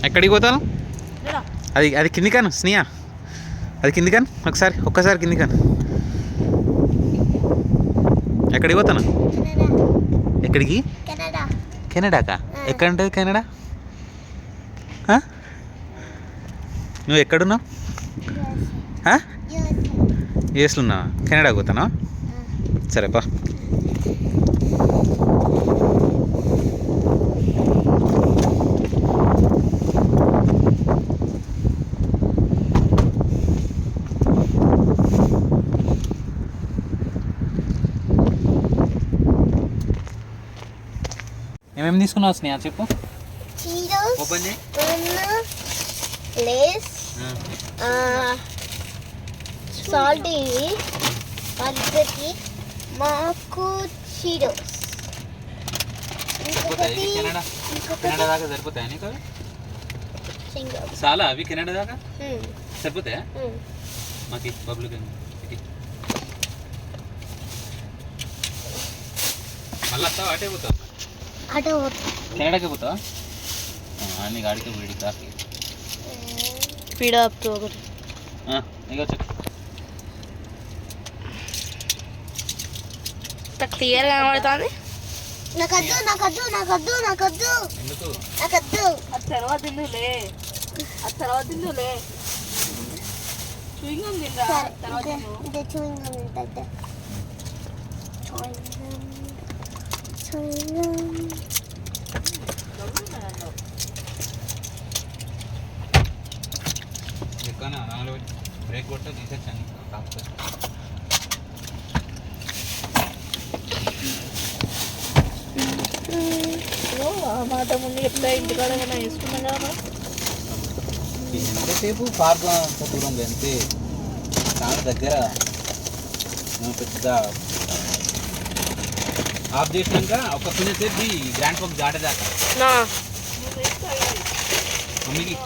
ఎక్కడికి పోతాను? అది అది కింది కాను స్నేహ, అది కింది కాను ఒక్కసారి కింది కాను. ఎక్కడికి పోతాను? ఎక్కడికి? కెనడాకా? ఎక్కడ ఉంటుంది కెనడా? నువ్వు ఎక్కడున్నావు? యూఎస్లో ఉన్నావా? కెనడాకి పోతానా? సరేపా. ఏమేమి తీసుకున్నావు స్నేహ చెప్పు. ఓపెన్ చేయి. లేస్, సాల్టీ పద్ధతి మాకు చీరోస్. కెనడా దాకా సరిపోతాయా నీకు? చాలా అవి కెనడా దాకా సరిపోతాయా? మాకు పబ్లిక్ మళ్ళీ వస్తావా? అటే పోతావు? కెనడాకి పోతావా? అన్ని గాడికి వీడికి దాకా స్పీడ్ అప్ ఒకటి ఇంకా చెప్పు. క్లియర్గా కనబడుతుంది. నాకద్దు ఎందుకు? అది తర్వాత తిందులే చూయింగ్ తిందా తర్వాత బ్రేక్ కొట్ట తీసేచ్చాను. మాట ముందు ఎప్పుడో ఇంటికాడ వేసుకున్నాం కదా. ఎంతసేపు పార్క్ అంత దూరం అంతే, చాలా దగ్గర. పెద్ద ఆఫ్ చేసినాక ఒక కొంచెంసేపు గ్రాండ్ ఫోక్ దాటేదాకా మమ్మీకి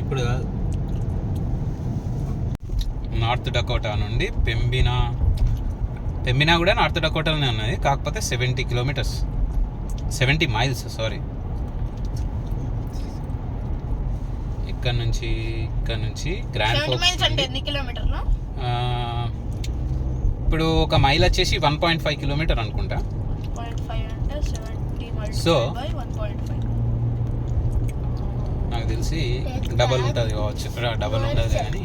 ఇప్పుడు కాదు. నార్త్ డకోటా నుండి పెంబినా కూడా నార్త్ డకోటాలోనే ఉన్నది, కాకపోతే 70 కిలోమీటర్స్ 70 మైల్స్ సారీ. ఇక్కడ నుంచి గ్రాండ్ ఫోక్స్ ఇప్పుడు ఒక మైల్ వచ్చేసి 1.5 కిలోమీటర్ అనుకుంటా. సో నాకు తెలిసి డబల్ ఉంటుంది కావచ్చు, ఇక్కడ డబల్ ఉండదు కానీ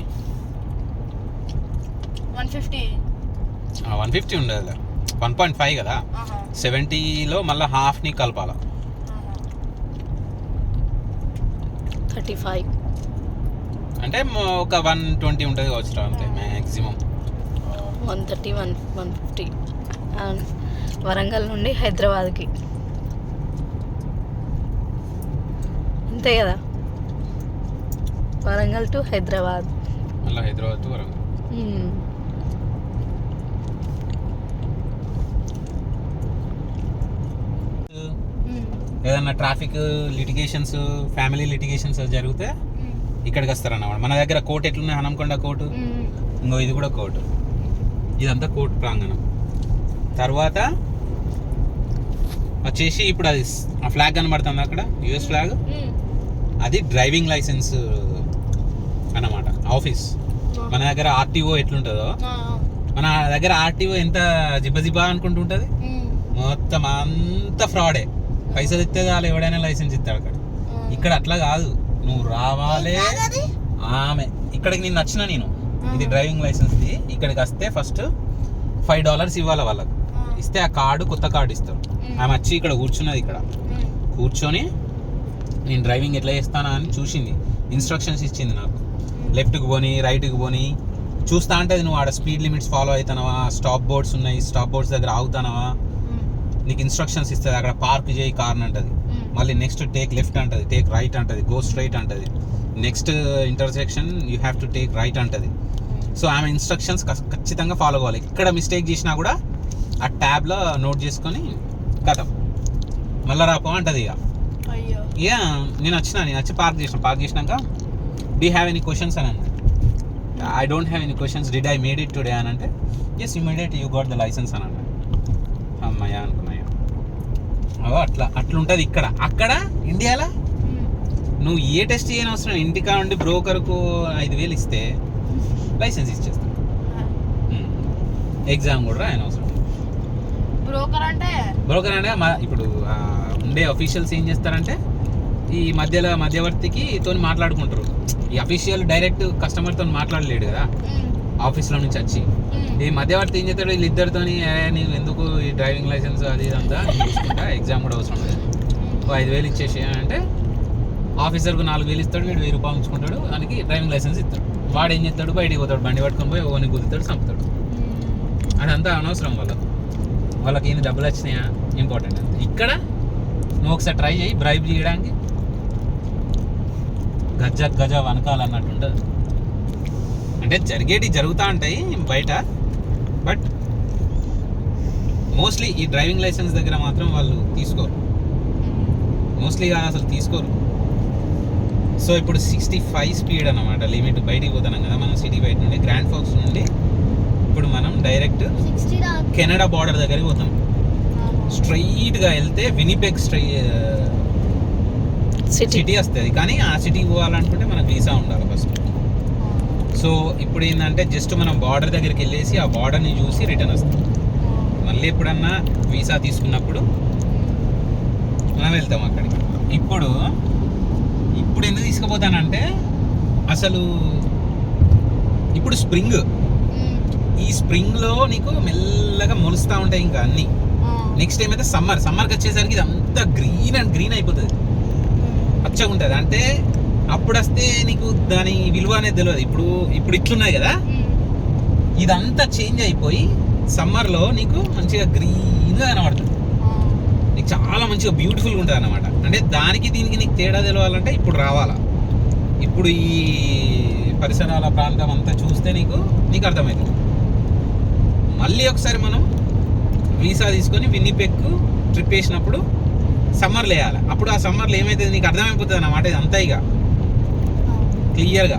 150 ఉండదు, 1.5 కదా. 70లో మళ్ళీ హాఫ్ని కలపాల, 35 అంటే ఒక 120 ఉంటుంది కావచ్చు అంతే మ్యాక్సిమం. 130 150 వరంగల్ నుండి హైదరాబాద్కి అంతే కదా. వరంగల్ టు హైదరాబాద్, మళ్ళీ హైదరాబాద్ టు వరంగల్. ఏదన్నా ట్రాఫిక్ లిటిగేషన్స్, ఫ్యామిలీ లిటిగేషన్స్ జరిగితే ఇక్కడికి వస్తారన్నమాట. మన దగ్గర కోర్టు ఎట్లున్నాయి, హనంకొండ కోర్టు, ఇంకో ఇది కూడా కోర్టు, ఇదంతా కోర్టు ప్రాంగణం. తర్వాత వచ్చేసి ఇప్పుడు అది ఆ ఫ్లాగ్ కనబడుతుంది అక్కడ, యుఎస్ ఫ్లాగ్, అది డ్రైవింగ్ లైసెన్స్ అన్నమాట ఆఫీస్. మన దగ్గర ఆర్టీఓ ఎట్లుంటుందో, మన దగ్గర ఆర్టీఓ ఎంత జిబ్బజిబ్బా అనుకుంటుంటుంది, మొత్తం అంతా ఫ్రాడే. పైసలు ఇస్తే చాలు ఎవడైనా లైసెన్స్ ఇస్తాడు అక్కడ. ఇక్కడ అట్లా కాదు, నువ్వు రావాలే. ఆమె ఇక్కడికి నేను నచ్చిన, నేను ఇది డ్రైవింగ్ లైసెన్స్ది, ఇక్కడికి వస్తే ఫస్ట్ $5 ఇవ్వాలి వాళ్ళకు. ఇస్తే ఆ కార్డు, కొత్త కార్డు ఇస్తారు. ఆమె వచ్చి ఇక్కడ కూర్చున్నది, ఇక్కడ కూర్చొని నేను డ్రైవింగ్ ఎట్లా చేస్తానా అని చూసింది, ఇన్స్ట్రక్షన్స్ ఇచ్చింది నాకు. లెఫ్ట్కి పోని రైట్కి పోని చూస్తా ఉంటుంది. నువ్వు ఆడ స్పీడ్ లిమిట్స్ ఫాలో అవుతానవా, స్టాప్ బోర్డ్స్ ఉన్నాయి, స్టాప్ బోర్డ్స్ దగ్గర ఆగుతానవా, నీకు ఇన్స్ట్రక్షన్స్ ఇస్తుంది. అక్కడ పార్క్ చేయి కార్ని అంటది, మళ్ళీ నెక్స్ట్ టేక్ లెఫ్ట్ అంటది, టేక్ రైట్ అంటది, గో స్ట్రైట్ అంటది, next intersection you have to take right అంటది. సో ఆమె ఇన్స్ట్రక్షన్స్ ఖచ్చితంగా ఫాలో అవ్వాలి. ఎక్కడ మిస్టేక్ చేసినా కూడా ఆ ట్యాబ్లో నోట్ చేసుకొని కథం మళ్ళీ రాపో అంటది. ఇక నేను వచ్చి పార్క్ చేసినాక డూ హ్యావ్ ఎనీ క్వశ్చన్స్ అని అన్నాడు. I don't have any questions, did I made it today అని అంటే yes immediate you got the license అని అన్నాడు. అమ్మాయ్యా అనుకున్నాయా. అట్లుంటుంది ఇక్కడ. అక్కడ ఇండియాలో నువ్వు ఏ టెస్ట్ చేయని అవసరం, ఇంటికా ఉండి బ్రోకర్కు 5,000 ఇస్తే లైసెన్స్ ఇచ్చేస్తాను. ఎగ్జామ్ కూడా రాయని అవసరం. బ్రోకర్ అంటే ఇప్పుడు ఉండే అఫీషియల్స్ ఏం చేస్తారంటే ఈ మధ్యవర్తికి తోని మాట్లాడుకుంటారు. ఈ అఫీషియల్ డైరెక్ట్ కస్టమర్తో మాట్లాడలేడు కదా ఆఫీస్లో నుంచి వచ్చి. ఈ మధ్యవర్తి ఏం చేస్తాడు, వీళ్ళిద్దరితో నీవు ఎందుకు ఈ డ్రైవింగ్ లైసెన్స్ అది ఇదంతా చూసుకుంటా, ఎగ్జామ్ కూడా అవసరం లేదు, 5,000 ఇచ్చేసి అంటే ఆఫీసర్కు 4,000 ఇస్తాడు, వీడు 1,000 రూపాయలు ఉంచుకుంటాడు, దానికి డ్రైవింగ్ లైసెన్స్ ఇస్తాడు. వాడు ఏం చేస్తాడు, బయటికి పోతాడు, బండి పట్టుకొని పోయి ఓని గుద్దుతాడు, చంపుతాడు. అదంతా అనవసరం. వాళ్ళకి ఏంది డబ్బులు వచ్చినాయా ఇంపార్టెంట్ అంతే. ఇక్కడ నువ్వు ఒకసారి ట్రై చేయి బ్రైబ్ చేయడానికి, గజ వనకాలన్నట్టుంటుంది. అంటే జరుగుతూ ఉంటాయి బయట, బట్ మోస్ట్లీ ఈ డ్రైవింగ్ లైసెన్స్ దగ్గర మాత్రం వాళ్ళు తీసుకోరు. మోస్ట్లీ అసలు తీసుకోరు. సో ఇప్పుడు 65 స్పీడ్ అన్నమాట లిమిట్. బయటికి పోతున్నాం కదా మనం సిటీ బయట నుండి, గ్రాండ్ ఫోక్స్ నుండి. ఇప్పుడు మనం డైరెక్ట్ కెనడా బార్డర్ దగ్గరికి పోతాం. స్ట్రైట్గా వెళ్తే వినిపెగ్ సిటీ వస్తుంది. కానీ ఆ సిటీకి పోవాలనుకుంటే మనకు వీసా ఉండాలి ఫస్ట్. సో ఇప్పుడు ఏంటంటే జస్ట్ మనం బార్డర్ దగ్గరికి వెళ్ళేసి ఆ బార్డర్ని చూసి రిటర్న్ వస్తాం. మళ్ళీ ఎప్పుడన్నా వీసా తీసుకున్నప్పుడు మనం వెళ్తాం అక్కడికి. ఇప్పుడు ఎందుకు తీసుకుపోతానంటే అసలు ఇప్పుడు స్ప్రింగ్, ఈ స్ప్రింగ్లో నీకు మెల్లగా మొలుస్తూ ఉంటాయి ఇంకా అన్నీ. నెక్స్ట్ టైం అయితే సమ్మర్కి వచ్చేసరికి ఇది అంతా గ్రీన్ అయిపోతుంది, పచ్చగా ఉంటుంది. అంటే అప్పుడు వస్తే నీకు దాని విలువ అనేది తెలియదు. ఇప్పుడు ఇట్లున్నది కదా, ఇదంతా చేంజ్ అయిపోయి సమ్మర్లో నీకు మంచిగా గ్రీన్గా కనబడుతుంది. నీకు చాలా మంచిగా బ్యూటిఫుల్గా ఉంటుంది అన్నమాట. అంటే దానికి దీనికి నీకు తేడా తెలవాలంటే ఇప్పుడు రావాలా. ఇప్పుడు ఈ పరిసరాల ప్రాంతం అంతా చూస్తే నీకు అర్థమవుతుంది. మళ్ళీ ఒకసారి మనం వీసా తీసుకొని విన్నిపెగ్ ట్రిప్ వేసినప్పుడు సమ్మర్లో వేయాలి. అప్పుడు ఆ సమ్మర్లో ఏమైతుంది నీకు అర్థమైపోతుంది అన్నమాట. ఇది అంతా ఇక క్లియర్గా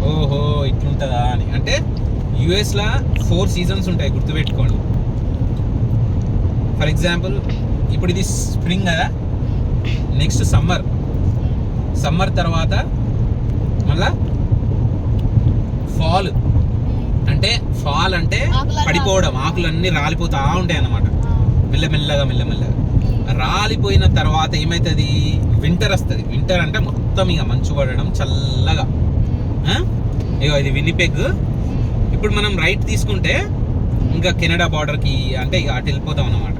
ఓహో ఇట్లుంటుందా అని. అంటే యుఎస్లో 4 సీజన్స్ ఉంటాయి, గుర్తుపెట్టుకోండి. ఫర్ ఎగ్జాంపుల్ ఇప్పుడు ఇది స్ప్రింగ్ కదా, నెక్స్ట్ సమ్మర్ తర్వాత మళ్ళా ఫాల్. అంటే పడిపోవడం, ఆకులు అన్నీ రాలిపోతూ ఉంటాయి అన్నమాట. మెల్లమెల్లగా రాలిపోయిన తర్వాత ఏమవుతుంది, వింటర్ వస్తుంది. వింటర్ అంటే మొత్తం ఇక మంచు పడడం, చల్లగా. ఇక ఇది విన్నిపెగ్. ఇప్పుడు మనం రైట్ తీసుకుంటే ఇంకా కెనడా బార్డర్కి అంటే ఇక అటు వెళ్ళిపోతాం అన్నమాట.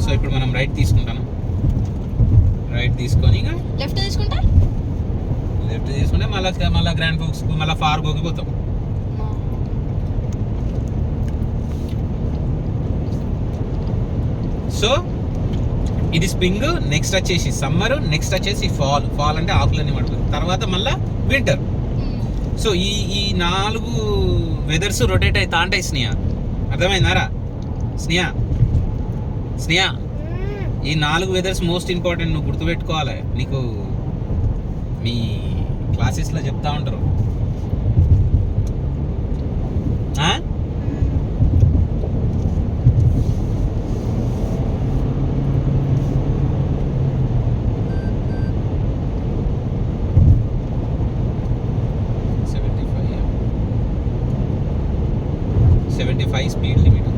సో ఇప్పుడు మనం రైట్ తీసుకుంటాను. రైట్ తీసుకొని ఇక లెఫ్ట్ తీసుకుంటే మళ్ళీ గ్రాండ్ ఫోక్స్ మళ్ళీ ఫార్గోకి పోతాం. సో ఇది స్ప్రింగ్, నెక్స్ట్ వచ్చేసి సమ్మర్, నెక్స్ట్ వచ్చేసి ఫాల్ అంటే ఆకులన్నీ పడుతుంది. తర్వాత మళ్ళీ వింటర్. సో ఈ 4 వెదర్స్ రొటేట్ అవుతా ఉంటాయి. అర్థమైందారా స్నేహ? ఈ 4 వెదర్స్ మోస్ట్ ఇంపార్టెంట్, నువ్వు గుర్తుపెట్టుకోవాలి. నీకు మీ క్లాసెస్లో చెప్తా ఉంటారు. Speed limit.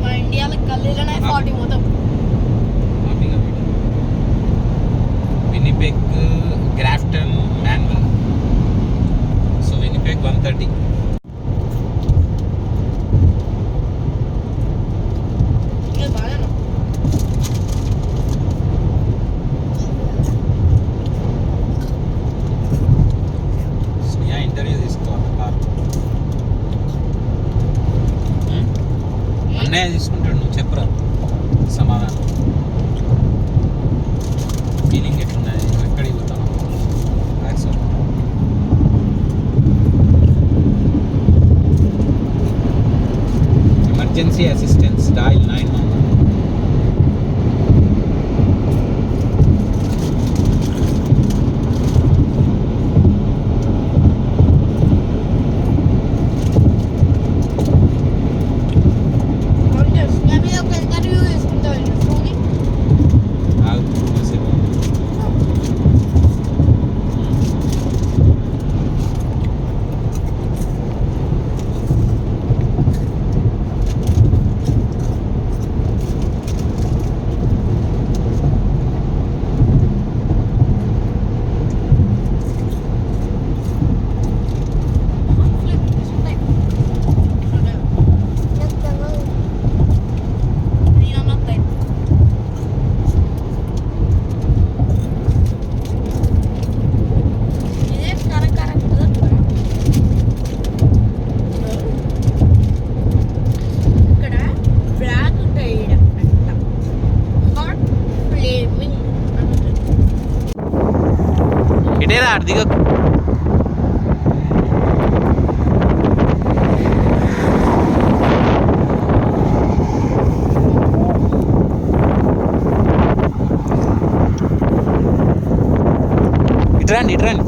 మా ఇండియాలో గల్లీలోనే 40 పోతాం. విన్నిపెగ్, గ్రాఫ్టన్, మాన్వల్. సో విన్నిపెగ్ 130. అన్నయ్య తీసుకుంటాడు, నువ్వు చెప్పురా సమాధానం. ఫీలింగ్ ఎట్లున్నది, నువ్వు ఎక్కడికి పోతావు? Emergency assistance dial 911. ఇటేరా దిగ. ఇట్రండి ఇట్రండి.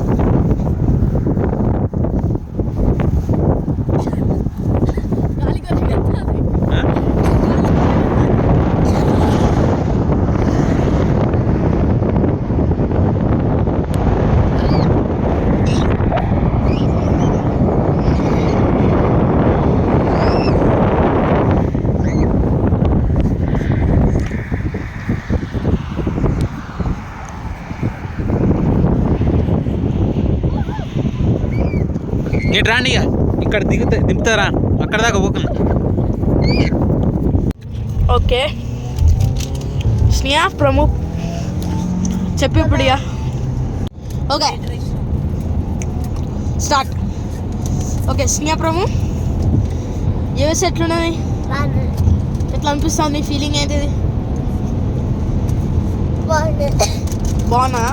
ఇటు రాండి, ఇక ఇక్కడ దింపుతారా, అక్కడ దాకా పోకుండా. ఓకే స్నేహ ప్రముఖ్ చెప్పు ఇప్పుడు ఇక. Okay start. ఓకే స్నేహ ప్రముఖ్ యూఎస్ ఎట్లున్నది, ఎట్లా అనిపిస్తుంది, ఫీలింగ్ ఏంటిది? బాగున్నా.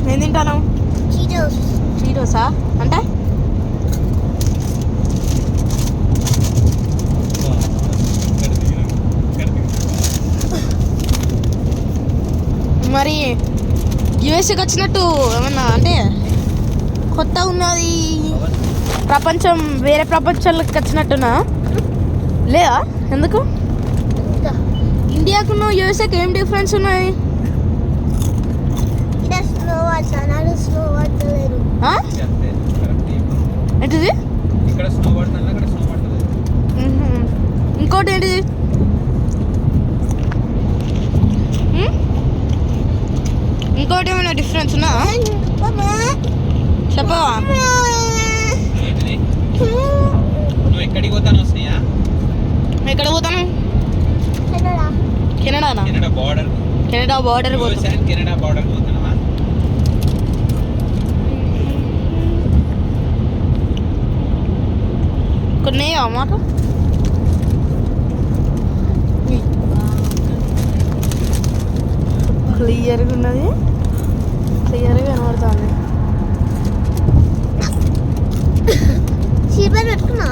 నేను తింటాను చీటోసా అంటే మరి యూఎస్కి వచ్చినట్టు ఏమన్నా అంటే కొత్త ఉన్నది ప్రపంచం, వేరే ప్రపంచంలోకి వచ్చినట్టునా లేదా? ఎందుకు ఇండియాకు యూఎస్ఏకి ఏం డిఫరెన్స్ ఉన్నాయి? ఏంటిది? ఇంకోటి ఏంటిది? ఇంకోటి ఏమైనా డిఫరెన్స్ ఉన్నా చెప్పవా? నువ్వు ఎక్కడికి పోతాను వస్తున్నాయా? ఎక్కడ పోతాను? కెనడానా? Canada border. కెనడా బార్డర్ పోతాను. కెనడా బార్డర్ పోతున్నావా? కొన్ని మాట క్లియర్గా ఉన్నది, క్లియర్గా కనబడుతుంది. పెట్టుకున్నా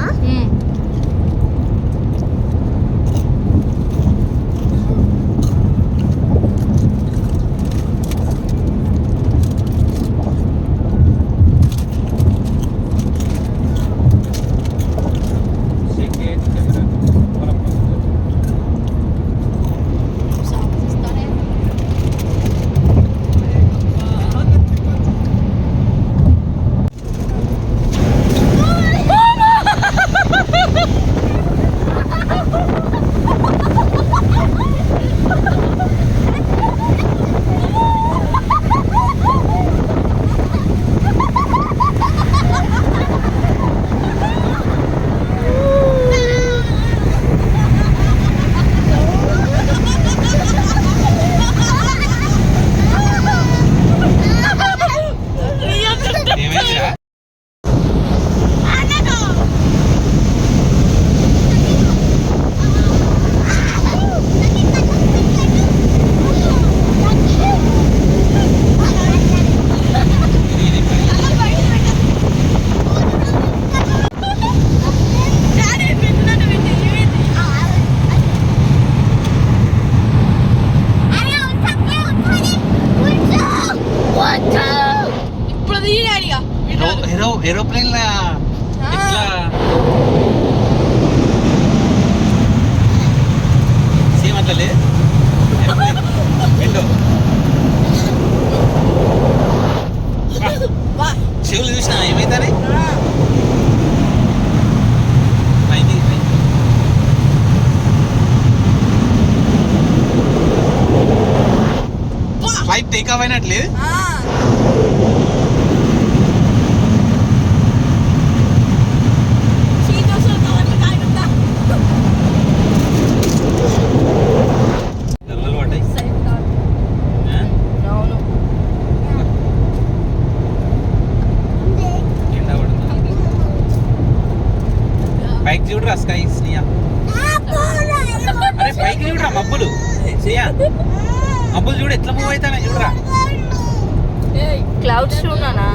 ఏరోప్లేన్ లా ఎట్లా సేమ్ అట్లా లేదు విండో చెవులు చూసినా ఏమైతానే ఫ్లైట్ టేక్ ఆఫ్ అయినట్లేదు పైకి చూడరా స్కై స్నియా అరే పైకి చూడరా మబ్బులు స్నియా మబ్బులు చూడు ఎట్లా మూవ్ అవుతానే చూడరా క్లౌడ్స్ చూడనా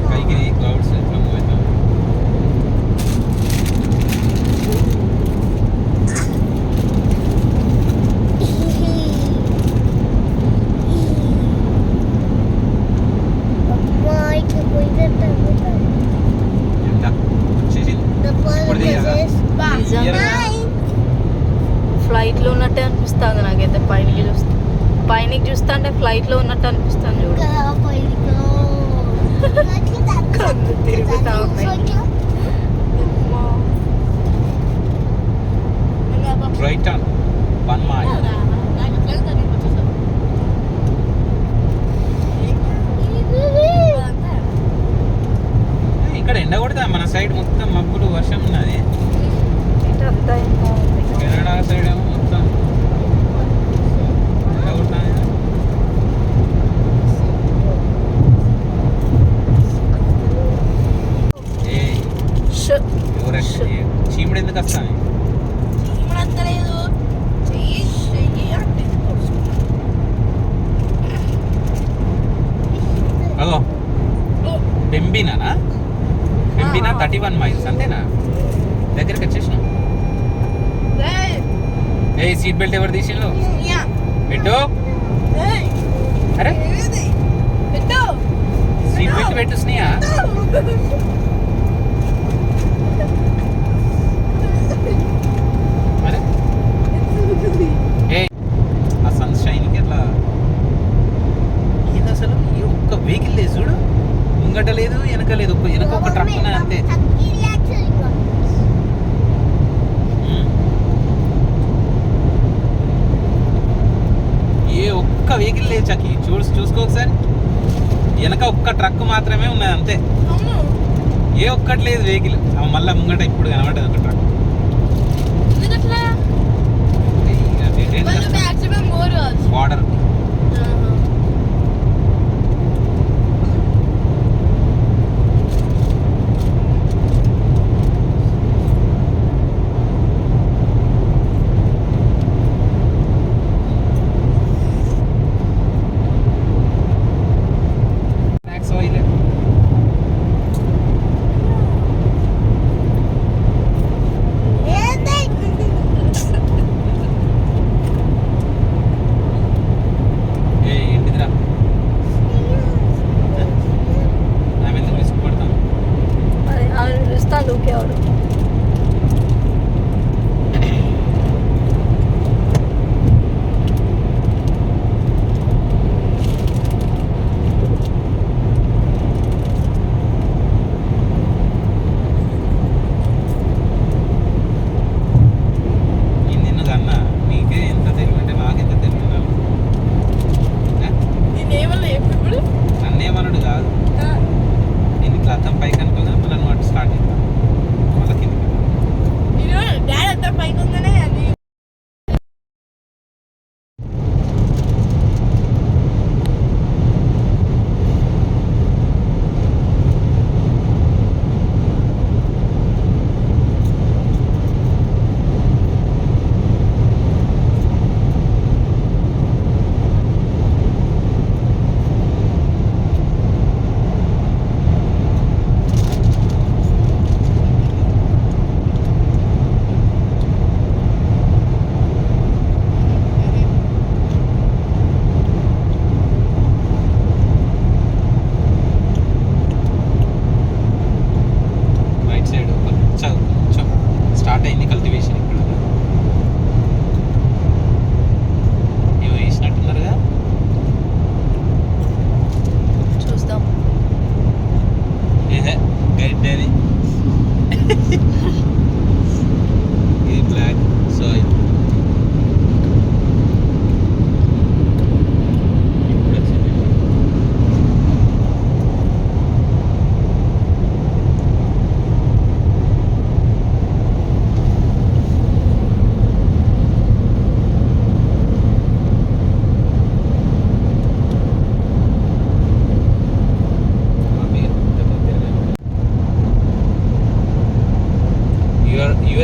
పైకి క్లౌడ్స్ ఎట్లా మూవ్ అవుతాయి ఫ్లైట్ లో ఉన్నట్టే అనిపిస్తుంది నాకైతే పైనకి చూస్తా అంటే ఫ్లైట్ లో ఉన్నట్టు అనిపిస్తుంది చూడు కళ్ళు తిరుగుతా ఉన్నాయి రైట్ ఆన్ 1 మైల్ ఇక్కడ ఎండ కొడతా మన సైడ్ మొత్తం మబ్బులు వర్షం ఉన్నది కెనడా సైడ్ ఏమో మొత్తం ఎండ కొడతానే చీముడు ఎందుకు వస్తాను అగో బెంబినా 31 మైల్స్ అంతేనా దగ్గరికి వచ్చేసినాం ఏ సీట్ బెల్ట్ ఎవరు తీసిండు పెట్టు అరే సీట్ బెల్ట్ పెట్టు స్నేహ అరే ఏ ఆ సన్షైన్కి అట్లా ఇది అసలు ఈ ఒక్క వెహికల్ లేదు చూడు ముంగట లేదు వెనక లేదు వెనక ఒక ట్రక్ ఉన్నది అంతే ఏ ఒక్క వెహికల్ లేదు చకి చూసుకో ఒకసారి వెనక ఒక్క ట్రక్ మాత్రమే ఉన్నది అంతే ఏ ఒక్కటి లేదు వెహికల్ మళ్ళీ ముంగట ఇప్పుడు కనబడ్డది ఒక truck border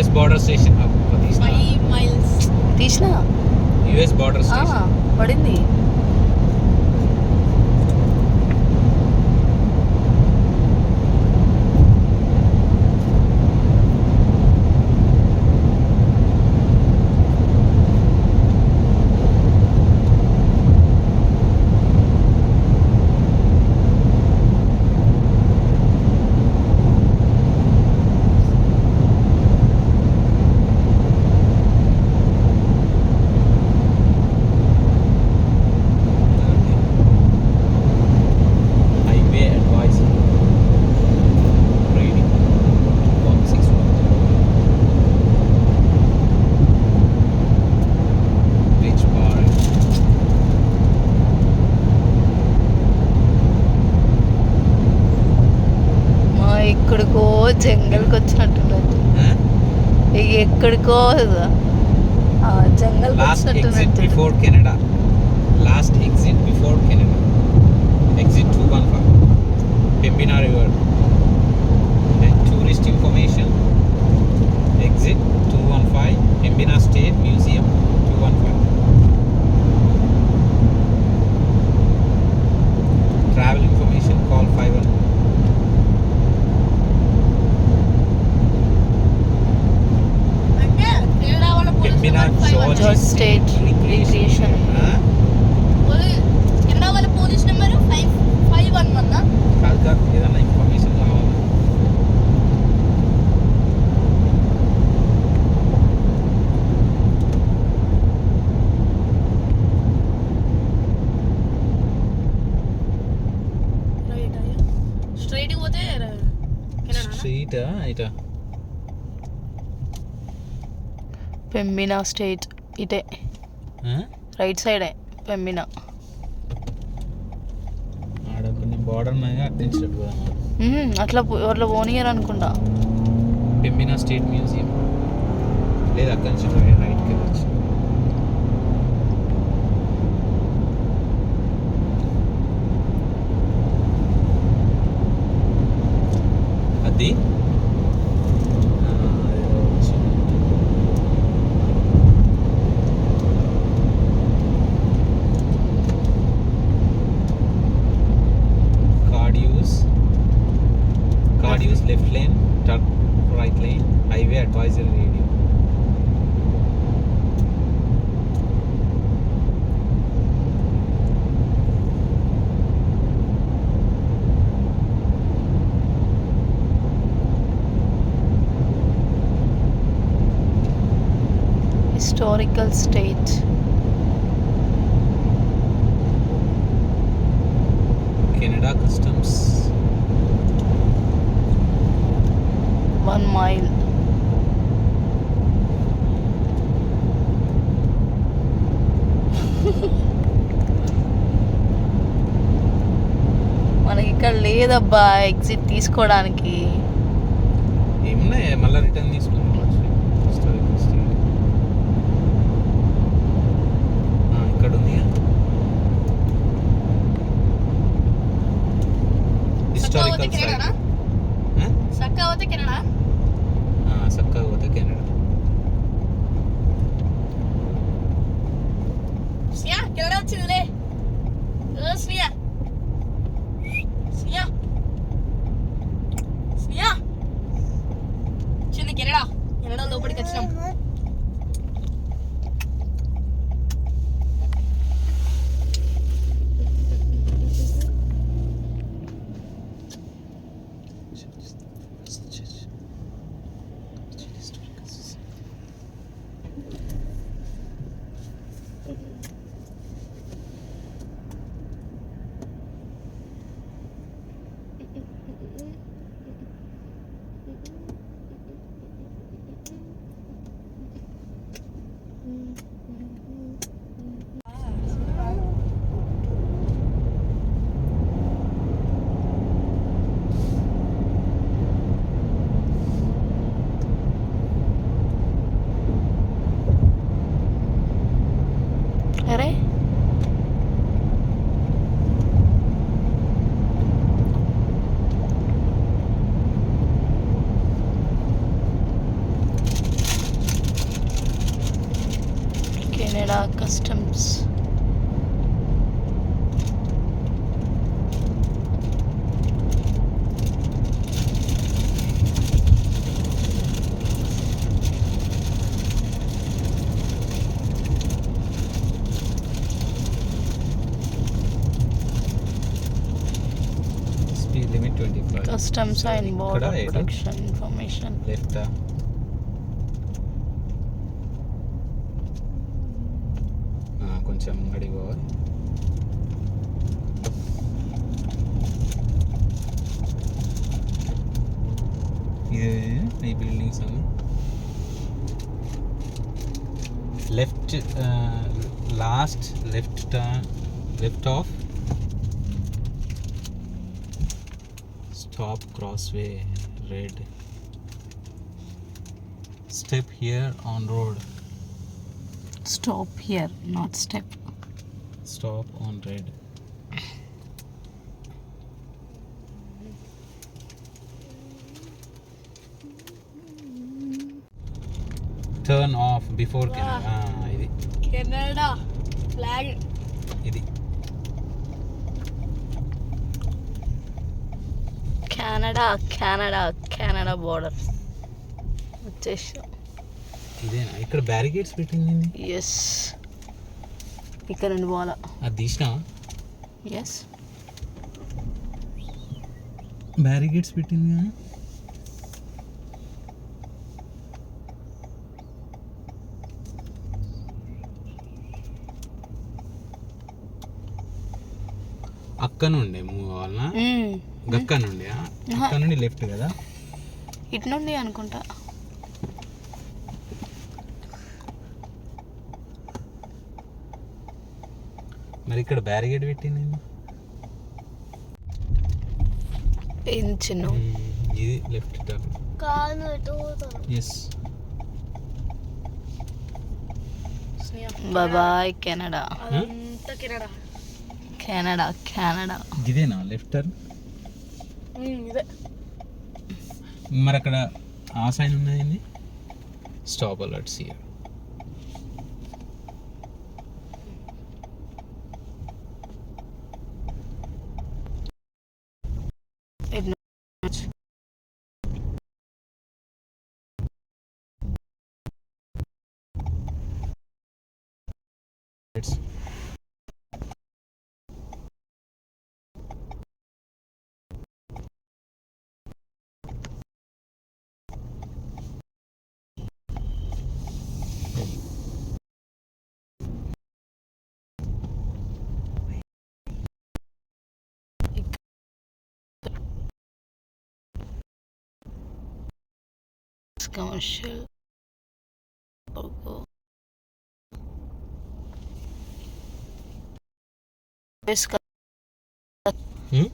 US border station 5 miles. తీసిన యుఎస్ బార్డర్ స్టేషన్ పడింది. Highway advisory reading 161 rich bar. మా ఎక్కడికో జంగల్కి వచ్చినట్టున్నది. ఇక ఎక్కడికో జంగల్కి లాస్ట్ ఎగ్జిట్ వచ్చినట్టున్నట్టు. Before Canada. Last exit before Canada. Exit 215 Pembina River. Then tourist information. Exit 215 Pembina State Museum 215. Travel information, call 51. అంటే కెనడా వాళ్ళ police Pembina number 511. George State Recreation. Canada వాళ్ళ పోలీస్ నెంబర్ 511. కాదు కాదు, ఏదన్నా information కావాలా? Straight పోతే Canada. Street ఇటా పెంబినా state ఇటే రైట్ సైడే పెంబినా. ఆడ కొన్ని బార్డర్ ఉన్నాయి అట్టించినట్టు పోదాం. అట్లా అట్లా పోనీయరు అనుకుంటా. పెంబినా స్టేట్ మ్యూజియం లేదు, అక్కడి నుంచి రైట్కి వెళ్ళచ్చు. అది అదేదో వచ్చింది. Card use left lane, turn right lane, highway advisory radio. Historical state. Canada Customs. 1 mile. మనకి ఇక్కడ లేదబ్బా ఎగ్జిట్ తీసుకోవడానికి. ఏమున్నాయి మళ్ళీ రిటర్న్ తీసుకున్నాం. ఇక్కడ ఉంది హిస్టారికల్ కెనడా. సక్కా పోతే కెనడా. చక్కగా పోతే కెనడా. స్నియా కెనడా వచ్చిందిలే. స్నియా స్నియా స్నియా వచ్చింది కెనడా. కెనడా లోపలికి వచ్చినాం. కస్టమ్స్ అండ్ ఇక్కడ బోర్డర్ ఎటు? Protection information. లెఫ్ట్ కొంచెం ముంగడి పోవాలి. ఇది ఈ బిల్డింగ్స్ అన్ని left last left turn left of stop cross way red step here on road stop here not step. stop on red. Turn off before ఇది Canada flag. ఇది Canada Canada Canada border వచ్చేసాం. ఇదేనా ఇక్కడ barricades పెట్టింది? Yes, ఇక్కడ నుండి పోవాలా. అది తీసినావా? ఎస్, బ్యారికేడ్స్ పెట్టింది కదా. అక్క నుండి మూవ్ అవ్వాలనా? గక్క నుండి అక్క నుండి లెఫ్ట్ కదా. ఇటు నుండి అనుకుంటా. మరి ఇక్కడ బ్యారికేడ్ పెట్టింది ఏం చిన్న. ఇది left turn. Yes. Boy Canada. అదంతా కెనడా. Canada Canada. ఇదేనా లెఫ్ట్ టర్న్? ఇదే. మరి అక్కడ ఆ సైన్ ఉన్నాయండి. Stop alerts here. Commercial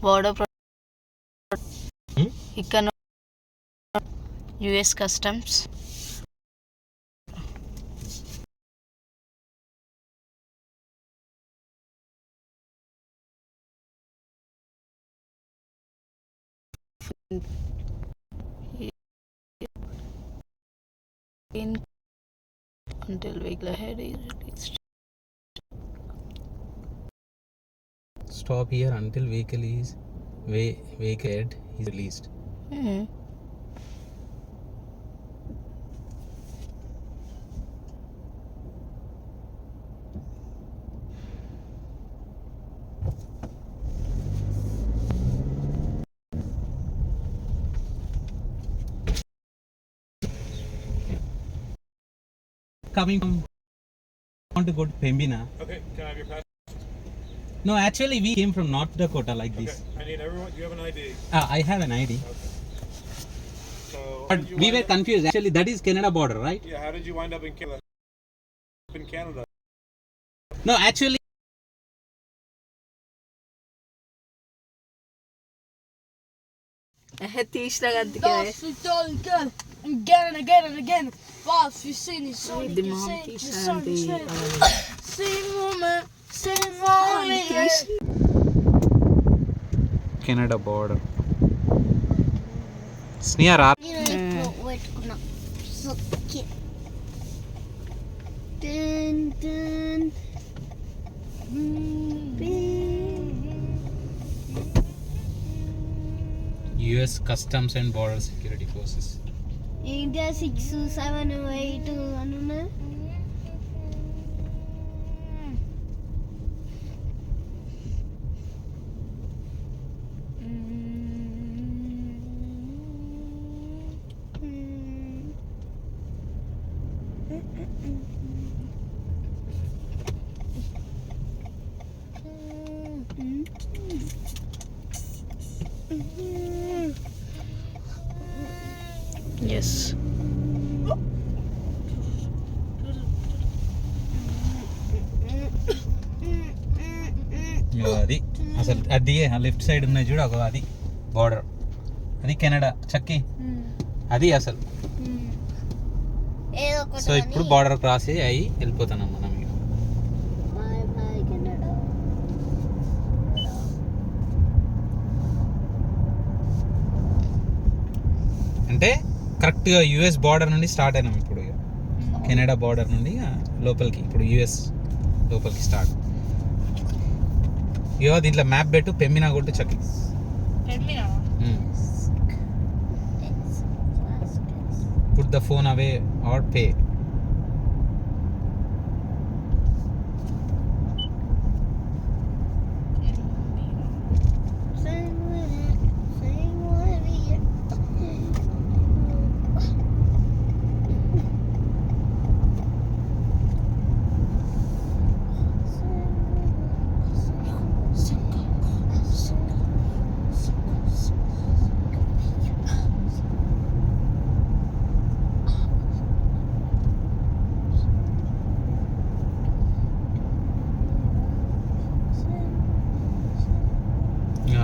border ఇక్కడ US customs. Until vehicle ahead is released. Stop here until vehicle head is released. Coming from, want to go to Pembina. Okay, can I have your passport? No, actually we came from North Dakota like this. Okay, I need everyone. You have an ID. I have an ID. So. But we were confused. Actually, that is Canada border, right? Yeah. How did you wind up in Canada? In Canada. No, actually. తీసిన గంతకే Das we done again and again and again. Fast, we sing it, so ఇది మొహం తీసిన గంతే. same moment, same moment. Canada border. Sneha రా. పెట్టుకున్నా. So cute. Dun dun. US Customs and Border Security Forces. India 6, 7, 8 అనున్నా. Yes అది అసలు అది left side ఉన్నది చూడు ఒక అది బార్డర్, అది కెనడా చక్కి, అది అసలు. ఏదో ఒకటి సో ఇప్పుడు బార్డర్ క్రాస్ అయ్యి వెళ్ళిపోతున్నాం మనం ఇక. Bye bye Canada. అంటే కరెక్ట్గా యుఎస్ బార్డర్ నుండి స్టార్ట్ అయినాం ఇప్పుడు ఇక. కెనడా బార్డర్ నుండి ఇక లోపలికి, ఇప్పుడు యుఎస్ లోపలికి స్టార్ట్. ఇగో దీంట్లో మ్యాప్ పెట్టు, పెమ్మినా కొట్టు చక్కి. పుట్ ద ఫోన్ అవే ఆర్ పే.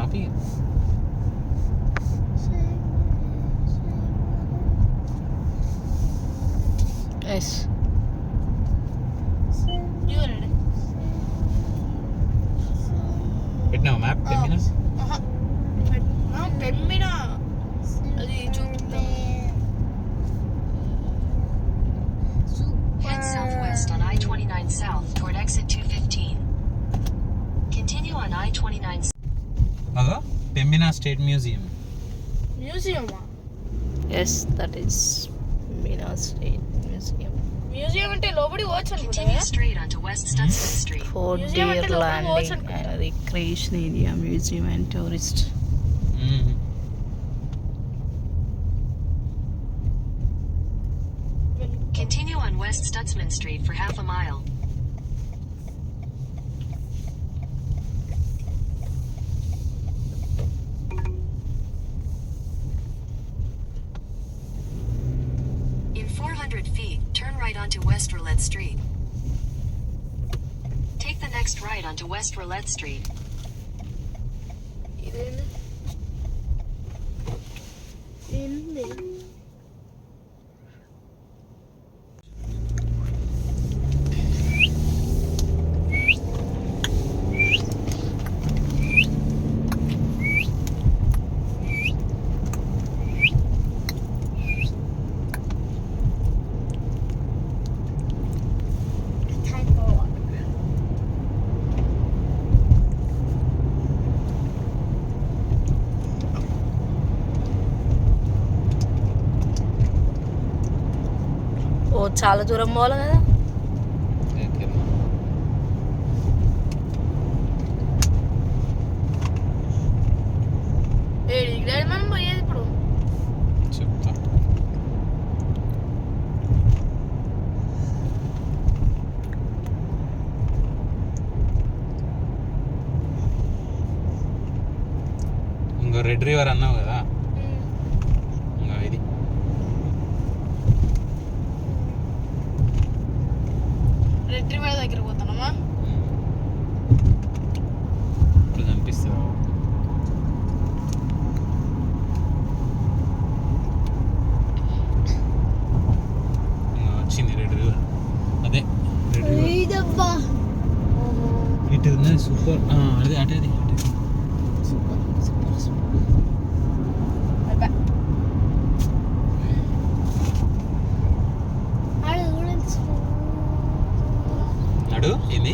ఆపి ఎస్ పెట్టినావు మ్యాప్ పెమ్మినా? పెమ్మినా అది చూపుతాం. Head southwest on I-29 south toward exit 215. Continue on I-29 అగో పెమ్మినా స్టేట్ మ్యూజియం. మ్యూజియమా? ఎస్ దట్ ఈస్ మీనా స్టేట్ మ్యూజియం. మ్యూజియం అంటే లోపలికి పోవచ్చు అనుకుంటా Continue కదా? straight onto West Stutzman Street. Fort Museum అంటే డియర్ లోపలికి ల్యాండింగ్ పోవచ్చు అనుకుంటా. And recreation area museum and tourist. Continue on West Stutzman Street for half a mile. In 400 feet, turn right onto West Roulette Street. Take the next right onto West Roulette Street. ఇదేంది? ఏంది? Time for what? ఓ చాలా దూరం పోవాలి కదా. ఇక్కడ మనం పోయేది ఇప్పుడు. చెప్తా. ఇంకో రెడ్ రివర్ అన్నావు కదా, ఇంకా ఇది రెడ్ రివర్ దగ్గర పోతున్నామా? ఇప్పుడు కనిపిస్తుంది. ఇంకా వచ్చింది రెడ్ రివర్, అదే రెడ్ రివర్. ఇదబ్బా. ఇటు ఉన్నది సూపర్, అదే అటే అది అటే. Super super super. By by. నడు ఏంది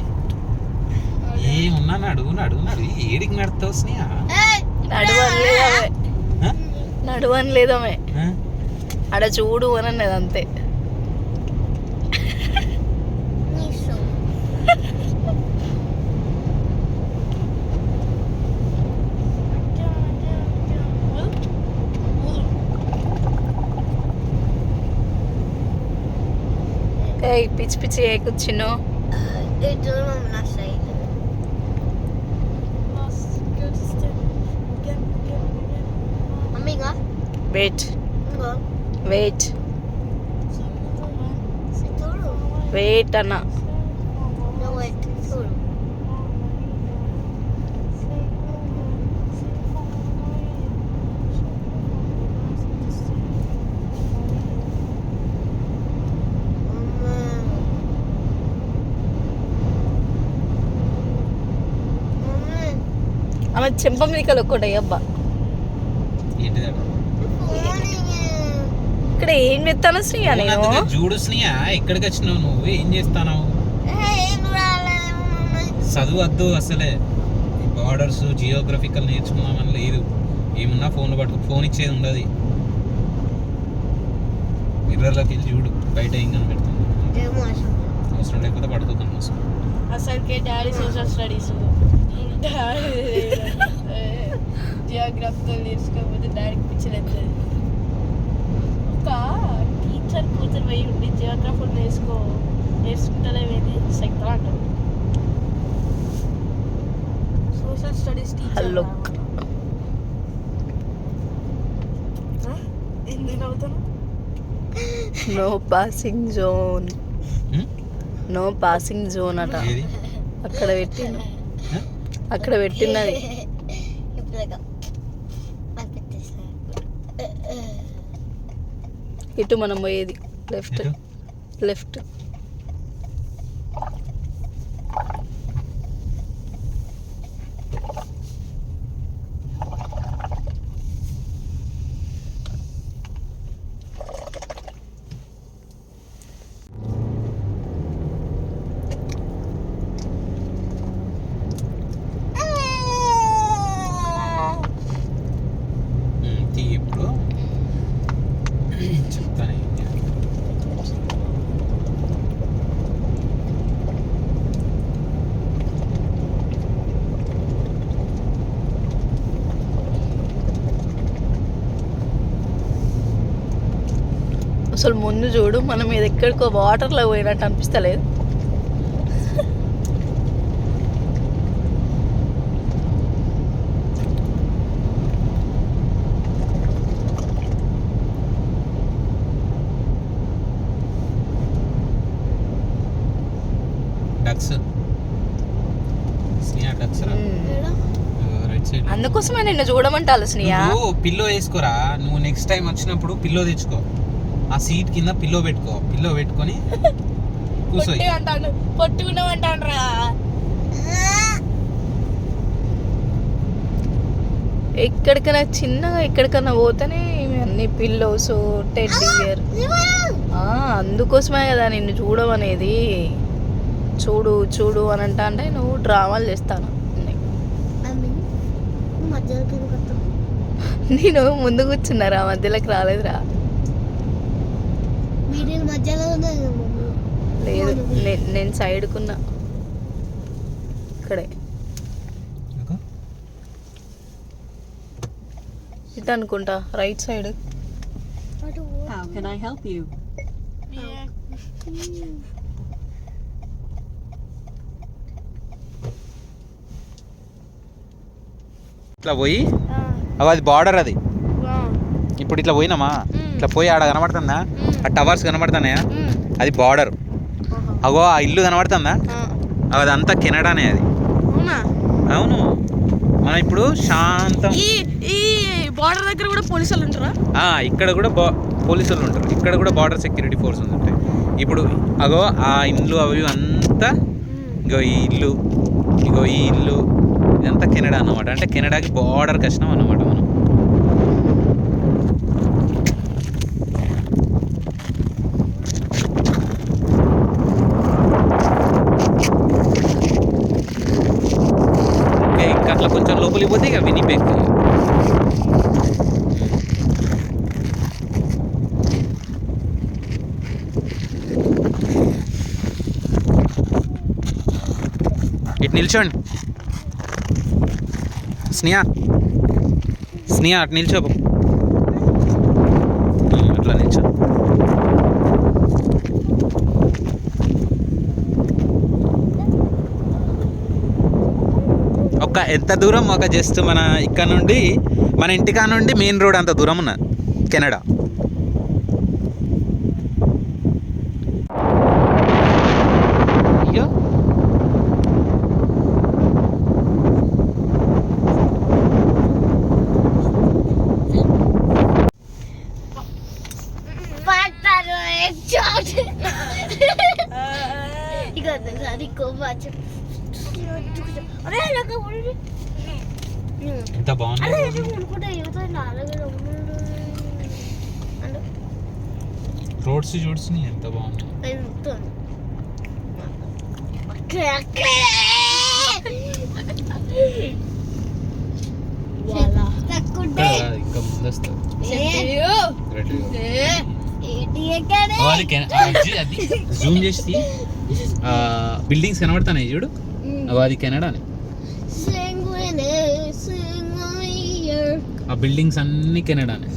ఏమున్నా నడు నడు నడు ఏడికి నడుతావు స్నేహ? నడువనలేదమే, ఆ? నడువనలేదమే, ఆ? ఆడ చూడు అని అన్నది అంతే. ఏయ్ పిచ్చి పిచ్చి ఏకొచ్చినో. వెయిట్ వెయిట్ వెయిట్ అన్న. ఆమె చెంప మీదకి ఒక్కటి అబ్బా. ఏంటిది ఇక్కడ ఏం చెప్తాను శ్రీయ నేను? చూడు స్నేహ, ఎక్కడికి వచ్చినావు నువ్వు? ఏం చేస్తావు? చదువు వద్దు అసలే. బార్డర్స్ జియోగ్రఫికల్ నేర్చుకున్నామని లేదు. ఏమున్నా ఫోన్ ఫోన్ ఇచ్చేది ఉండదు. మిర్రర్లోకి వెళ్ళి చూడు, బయట ఏం కనిపెడుతుంది. అవసరం లేకపోతే పడుతుంది మోసం. అసలుకే డాడీ సోషల్ స్టడీస్, జియోగ్రఫీతో నేర్చుకోకపోతే డాడీకి పిచ్చలేదు. ఒక టీచర్ కూతురు పోయి ఉండి జియోగ్రఫీ నేర్చుకుంటలేవేది సైకిల్ అంటారు. Social studies teacher. హలో ఎందుకు నవ్వుతాను? No passing zone, no passing zone అట. ఏది? అక్కడ పెట్టింది, అక్కడ పెట్టినది. ఇటు మనం పోయేది లెఫ్ట్, ఎటు? లెఫ్ట్. ఇప్పుడు చెప్తాను. అసలు ముందు చూడు, మనం ఇది ఎక్కడికో వాటర్లో పోయినట్టు అనిపిస్తలేదు? డక్స్ స్నేహ, డక్స్ రా రైట్ సైడ్. అందుకోసమే నిన్ను చూడమంటాను స్నేహ. నువ్వు పిల్లో వేసుకోరా. నువ్వు నెక్స్ట్ టైం వచ్చినప్పుడు పిల్లో తెచ్చుకో. ఆ సీట్ కింద పిల్లో పెట్టుకో. పిల్లో పెట్టుకొని కూర్చోయి. అంటాను పొట్టుకున్నామంటాను రా. ఎక్కడికైనా చిన్నగా ఎక్కడికైనా పోతేనే అన్ని పిల్లోస్, టెడ్డీ బియర్. అందుకోసమే కదా నిన్ను చూడమనేది. చూడు చూడు అని అంటే నువ్వు డ్రామాలు చేస్తాను. నేను ముందు కూర్చున్నారా, మధ్యలోకి రాలేదురా. లేదు, నేను సైడ్కున్నా, ఇక్కడే ఇటు అనుకుంటా, right side. How can I help you? ఇట్లా పోయి అది బార్డర్. అది ఇప్పుడు ఇట్లా పోయినామా, ఇట్లా పోయి ఆడ కనబడుతుందా? ఆ టవర్స్ కనబడుతున్నాయా? అది బార్డర్. అగో ఆ ఇల్లు కనబడుతుందా? అదంతా కెనడానే. అది అవును. మనం ఇప్పుడు శాంతం. ఈ బార్డర్ దగ్గర కూడా పోలీసులు ఉంటారా? ఇక్కడ కూడా పోలీసులు ఉంటారు. ఇక్కడ కూడా బార్డర్ సెక్యూరిటీ ఫోర్సెస్ ఉంటాయి. ఇప్పుడు అగో ఆ ఇల్లు అవి అంతా, ఇగో ఈ ఇల్లు, ఇగో ఈ ఇల్లు, ఇదంతా కెనడా అన్నమాట. అంటే కెనడాకి బార్డర్కి వచ్చినాం అన్నమాట మనం. ఇంకా అట్లా కొంచెం లోపలికి పోతే ఇక వినిపెగ్. ఇటు నిల్చోండి స్నేహ, స్నేహ అటు నిల్చోపు. అట్లా నిల్చో. ఎంత దూరం? ఒక జస్ట్ మన ఇక్కడ నుండి, మన ఇంటికా నుండి మెయిన్ రోడ్ అంత దూరం ఉన్నది కెనడా. అరే నాకు ఎంత బాగుంది అనుకుంటే రోడ్స్ చూడ్స్ ఎంత బాగుంది. ఇక్కడ ఇంకా ముందు వస్తుంది అది జూమ్ చేసి బిల్డింగ్స్ కనబడతాయి చూడు, అది కెనడానే. ఆ బిల్డింగ్స్ అన్ని కెనడానే.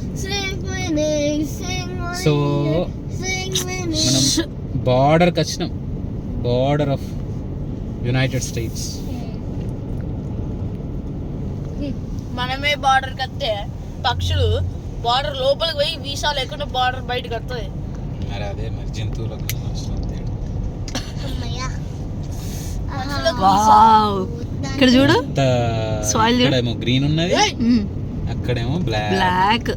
సో మనం బార్డర్కి వచ్చినాం, బార్డర్ ఆఫ్ యునైటెడ్ స్టేట్స్. మనమే బార్డర్ కత్తే పక్షులు బార్డర్ లోపలికి పోయి వీసా లేకుండా బార్డర్ బయటకు వస్తుంది. మరి అదే మరి జంతువులకు నష్టం తేడా. ఇక్కడ చూడు, సాయిల్ ఇక్కడేమో గ్రీన్ ఉన్నది, అక్కడేమో బ్లాక్.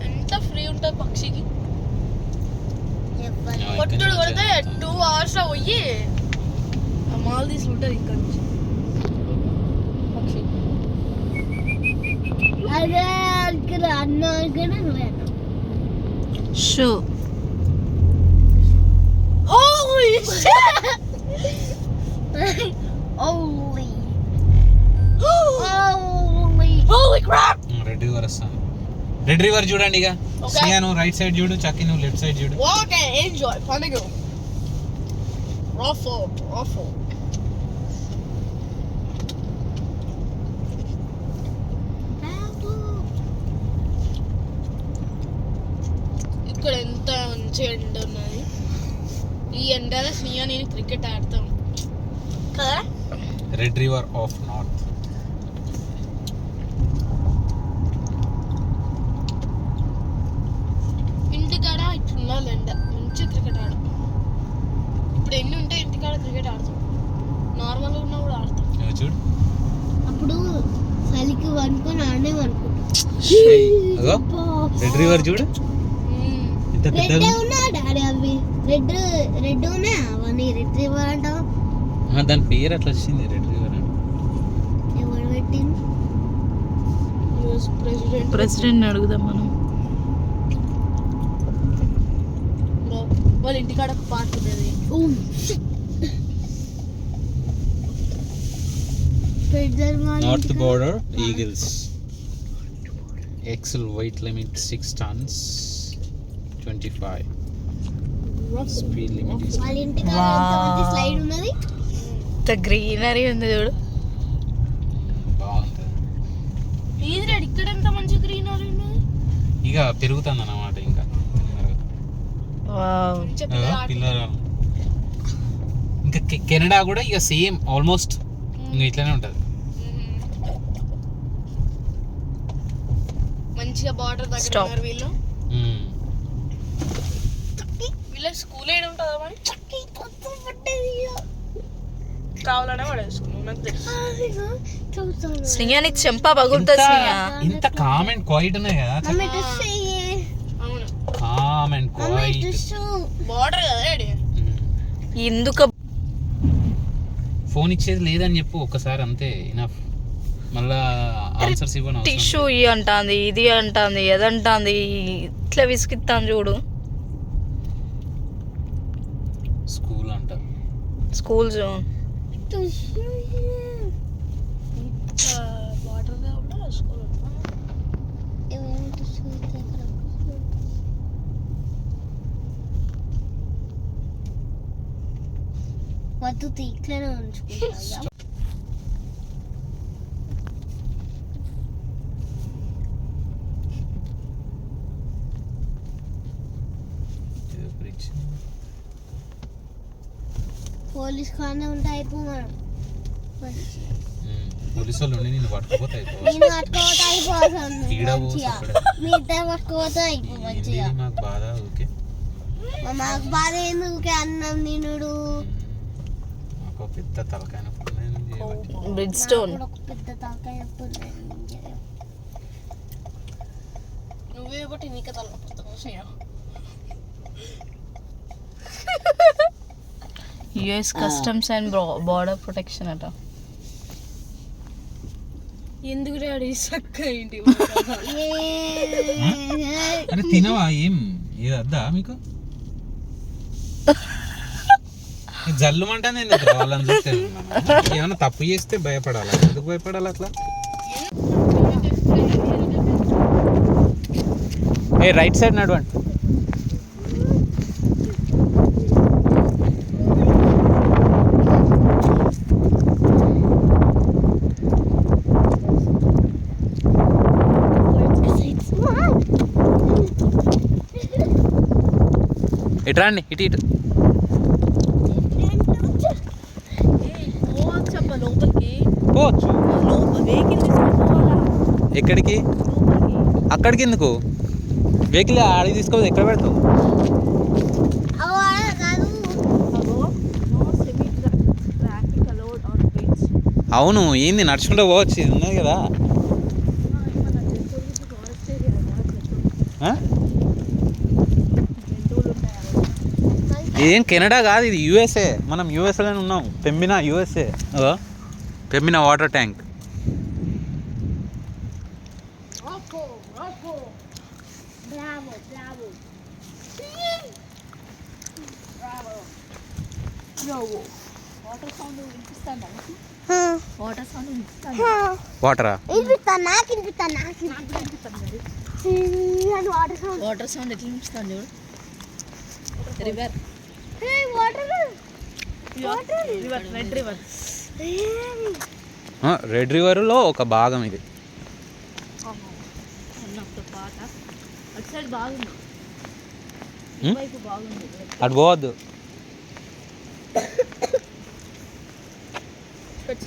ఎంత ఫ్రీ ఉంటుంది పక్షికి. కొట్టుడు కొడితే 2 hours లో పోయి మాల్ తీసుకుంటుంది ఇక్కడ నుంచి పక్షి. Show Holy shit! Holy. Holy crap! Red river వస్తాను. రెడ్ రివర్ చూడండి ఇక. స్నేహ నువ్వు రైట్ సైడ్ చూడు, చక్కి నువ్వు లెఫ్ట్ సైడ్ చూడు. Walk and enjoy. Panago. Ruffle. ఇక్కడ ఎంత మంచి ఎండ ఉన్నది. ఈ ఎండలో స్నేహ నేను క్రికెట్ ఆడతాం కదా. Red river of north. ఇంటికాడ ఇట్లుండాలి ఎండ, మంచి క్రికెట్ ఆడతాం. ఇప్పుడు ఎన్ని ఉంటే ఇంటికాడ క్రికెట్ ఆడతాం, నార్మల్గా ఉన్నా కూడా ఆడతాం. చూడు అప్పుడు చలికి వండుకొని ఆడేం అనుకుంటా. రెడ్ రివర్ చూడు ఎంత పెద్దగా. డాడీ అవి రెడ్ ఉన్నాయి అవన్నీ రెడ్ రివర్ అంటావు. దాని పేరు అట్లా వచ్చింది రెడ్ రివర్ అని. ఎవరు పెట్టింది? ప్రెసిడెంట్ అడుగుదాం మనం. వాళ్ళ ఇంటికాడ పార్క్ ఉన్నది. North border eagles. Axle weight limit 6 tons 25. Speed limit is వాళ్ళ ఇంటికాడ ఎంతమంది స్లైడ్ ఉన్నది. గ్రీనరీ ఉంది చూడు, బాగుంటుంది. ఇక్కడ ఎంత మంచి గ్రీనరీ ఉన్నది. ఇక పెరుగుతుంది అన్నమాట. ఇంకా పిల్లలు ఇంకా కెనడా కూడా ఇక సేమ్ ఆల్మోస్ట్ ఇంకా ఇట్లానే ఉంటుంది. మంచిగా బార్డర్ దగ్గర ఉన్నారు వీళ్ళు. వీళ్ళ స్కూల్ ఏడు ఉంటుందా మరి? కావాలనే పడేసుకున్నావు నాకు తెలుసు. శ్రీయాని చెంప పగులుతుంది. ఇంత కామ్ అండ్ క్వైట్ ఉన్నాయి కదా. అవును, కామ్ అండ్ క్వైట్. బార్డర్ కదా డాడీ. ఎందుకు ఫోన్ ఇచ్చేది లేదని చెప్పు ఒక్కసారి, అంతే ఇనఫ్. మళ్ళా ఆన్సర్స్ ఇవ్వను. టిష్యూ అంటాంది, ఇది అంటాంది, ఎదంటాంది, ఇట్లా విసిగిస్తాను చూడు. స్కూల్ అంట, స్కూల్స్ వద్దు ఇట్లనే ఉంచుకుంటా. పోలీస్ ఖానా ఉంటే అయిపో మనం. పోలీసు వాళ్ళు ఉండి నేను పట్టుకోపోతే నేను పట్టుకోపోతే మిగతా పట్టుకోపోతే అయిపో మంచిగా. మాకు బాధ. ఓకే మాకు బాధ ఎందుకు అన్నం తినుడు. మాకు పెద్ద తలకాయ బ్రిడ్జ్ స్టోన్ పెద్ద తలకాయ కొట్టి నీకే తలనొప్పి US customs and border protection అట. ఎందుకు డాడీ సక్క ఏంటి అరే తినవా ఏం ఇది వద్దా మీకు జల్లు అంటే నేను వాళ్ళని చూస్తే ఏమైనా తప్పు చేస్తే భయపడాలా? ఎందుకు భయపడాలి అట్లా? ఏ రైట్ సైడ్ నడవండి. ఇటు రండి, ఇటు ఇటు. లోపలికి పోవచ్చు. వెహికల్ తీసుకుపోవాలా? ఎక్కడికి? అక్కడికి ఎందుకు? వెహికల్ ఆడికి తీసుకోవాలి, ఎక్కడ పెడతావు? అవును, ఏంది నడుచుకుంటూ పోవచ్చు, ఇది ఉన్నది కదా. ఆ? ఇదేం కెనడా కాదు, ఇది యూఎస్ఏ. మనం యూఎస్ఏలోనే ఉన్నాం. Pembina USA. Pembina water tank. వాటరా? వాటర్ సౌండ్ ఎట్లా వినిపిస్తాను చూడు. River red river. రెడ్ రివర్లో ఒక భాగం ఇది. పాట అటు సైడ్ బాగుంది, వైపు బాగుంది. అటు పోవద్దు.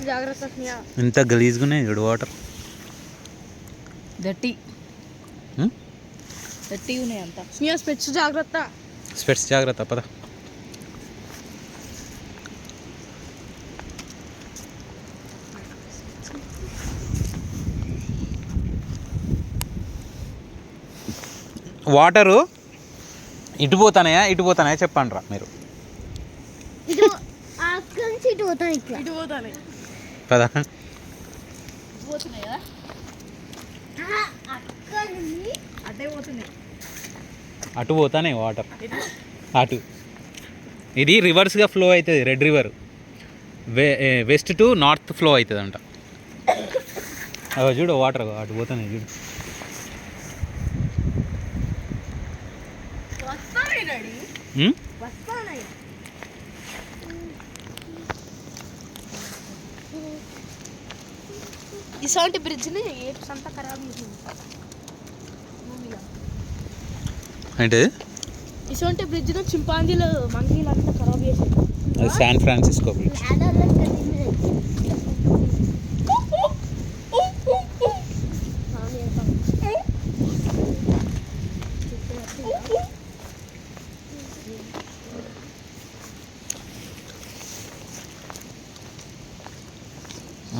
జాగ్రత్త. ఇంత గలీజ్గా ఉన్నాయి చూడు వాటర్. దట్టి ఉన్నాయి అంతా. స్పెట్స్ జాగ్రత్త. స్పెట్స్ జాగ్రత్త, పద. వాటరు ఇటు పోతానాయా ఇటు పోతానాయా చెప్పండి రా మీరు. ఇటు పోతాయి పద. పోతున్నాయి కదా, అటే పోతున్నాయి. అటు పోతానే వాటర్ అటు. ఇది రివర్స్గా ఫ్లో అవుతుంది. Red river west to north flow అవుతుంది అంట. అవి చూడు వాటర్ అటు పోతానే చూడు. ఇసోంటి బ్రిడ్జ్ని అంతా ఖరాబ్ చేసింది. అంటే ఇసోంటి బ్రిడ్జ్ను చింపాంజీలు మంకీలు అంతా ఖరాబ్ చేసింది. అది శాన్ ఫ్రాన్సిస్కో బ్రిడ్జ్.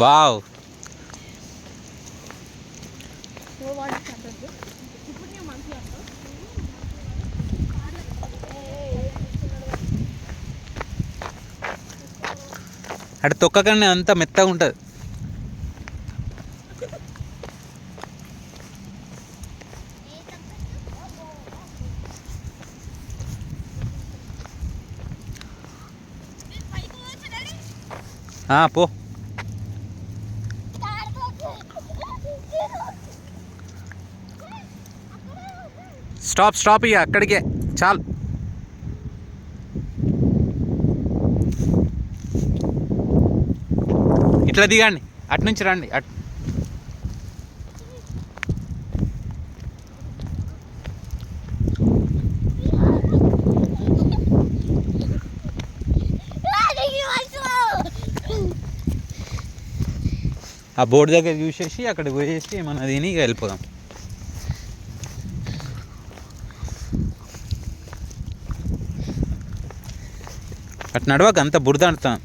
వావ్, అటు తొక్కగానే అంతా మెత్తగా ఉంటుంది. పో. స్టాప్ ఇక అక్కడికే చాలు. ఇట్లా దిగండి, అటు నుంచి రండి. అటు ఆ బోర్డు దగ్గర చూసేసి అక్కడికి పోయేసి ఏమన్నా తిని ఇక వెళ్ళిపోదాం. అటు నడవక అంత బురద అంటాం.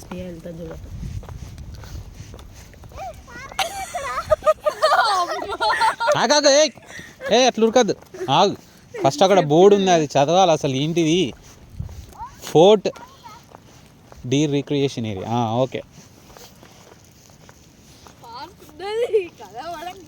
స్పేర్ ఎంత చూడట. ఆగాదు, ఏ అట్లా ఉరకద్దు, ఆగు. ఫస్ట్ అక్కడ బోర్డు ఉంది, అది చదవాలి అసలు ఏంటిది. Fort deer recreation area, okay. కదా వాళ్ళకి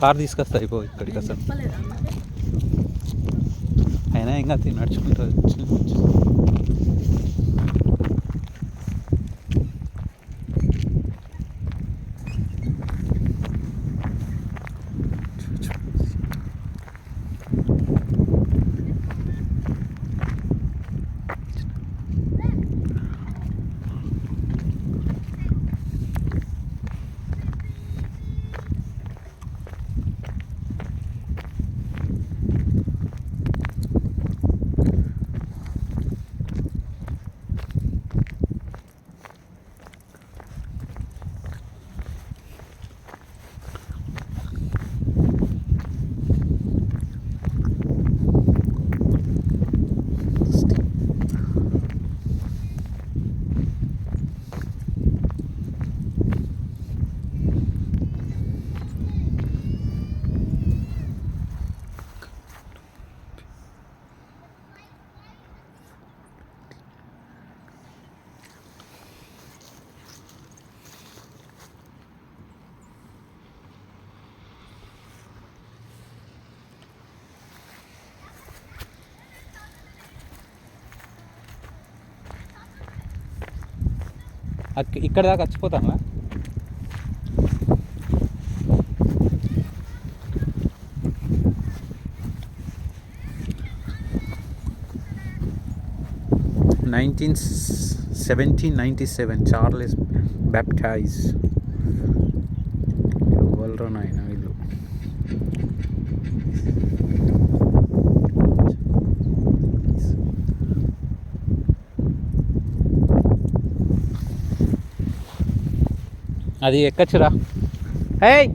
కార్ తీసుకొస్తా అయిపో ఇక్కడికి అసలు. అయినా ఇంకా నడుచుకుంటూ ఇక్కడ దాకా వచ్చిపోతామా? Nineteen 1797 Charles baptise. ఎవరు నాయన వీళ్ళు? అది ఎక్కచ్చురా. ఏయ్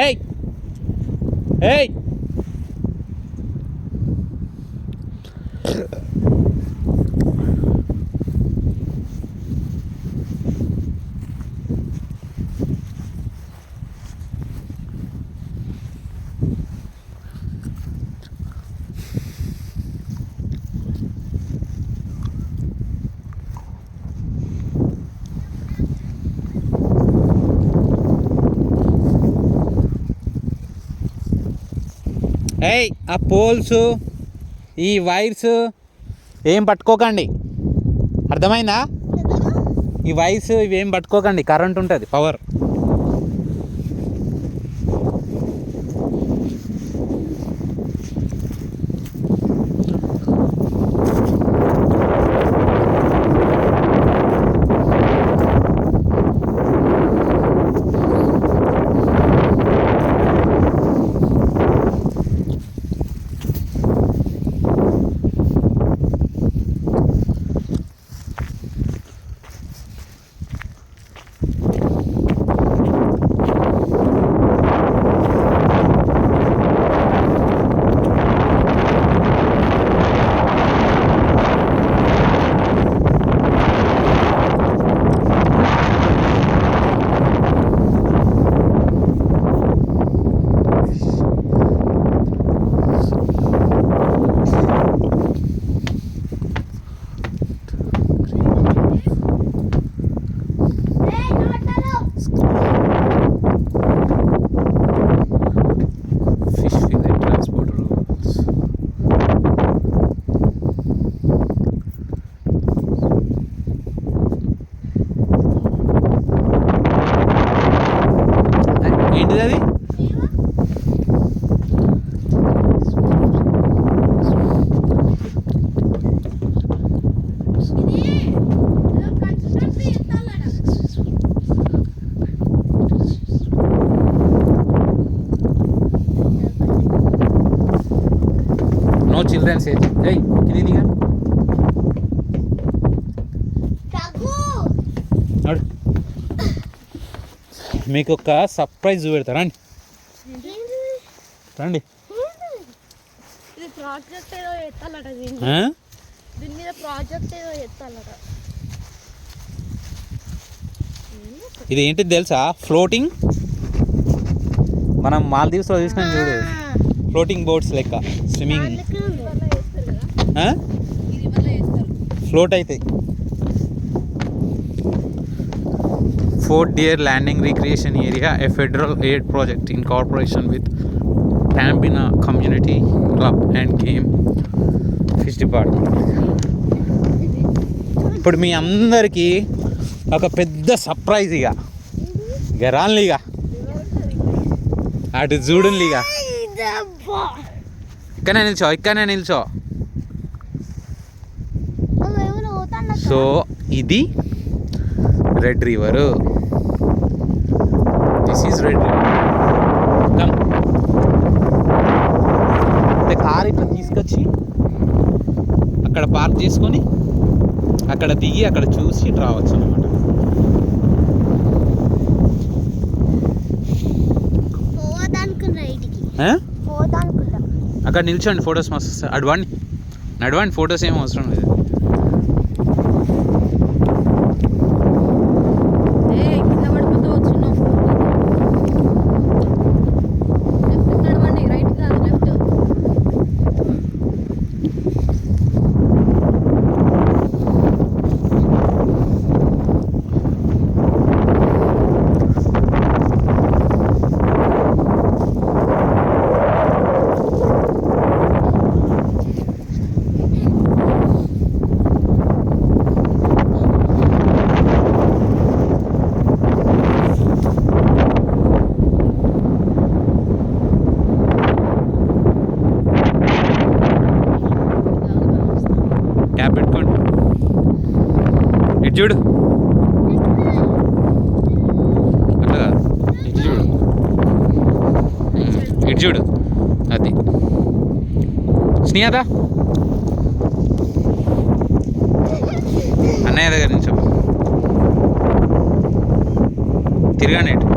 ఏయ్ ఏయ్ ఏయ్ ఆ పోల్స్ ఈ వైర్స్ ఏం పట్టుకోకండి, అర్థమైందా? ఈ వైర్స్ ఇవేం పట్టుకోకండి, కరెంట్ ఉంటుంది, పవర్. No children's age. ఏయ్ ఇది నీగా నడు. మీకు ఒక సర్ప్రైజ్ చూపెడతా రండి రండి. ఇది ప్రాజెక్ట్ ఏదో ఎత్తాలట, ఆ? దీని మీద ప్రాజెక్ట్ ఏదో ఎత్తాలట. ఇది ఏంటిది తెలుసా? ఫ్లోటింగ్. మనం మాల్దీవ్స్లో చూసినాం చూడు, ఫ్లోటింగ్ బోట్స్ లెక్క స్విమ్మింగ్. ఫ్లోట్ అవుతాయి. Fort Deer Landing Recreation Area, a federal aid project in cooperation with Tambina Community Club and Game Fish Department. ఇప్పుడు మీ అందరికీ ఒక పెద్ద సర్ప్రైజ్. ఇక రాన్లే, ఇక అటు చూడండి. ఇక ఇక్కడనే నిల్చో. సో ఇది red river. This is red river. Come. Car ఇట్లా తీసుకొచ్చి అక్కడ పార్క్ చేసుకొని అక్కడ దిగి అక్కడ చూసి రావచ్చు అన్నమాట. అక్కడ నిల్చోండి, ఫొటోస్ మస్తు వస్తాయి. నడవండి, ఫొటోస్ ఏం అవసరం లేదు. క్యాప్ పెట్టుకోండి. ఇటు చూడు, అట్లా కాదు, ఇటు చూడు, ఇటు చూడు. అది స్నేహద అన్నయ్య దగ్గర నుంచి తిరగండి. ఇటు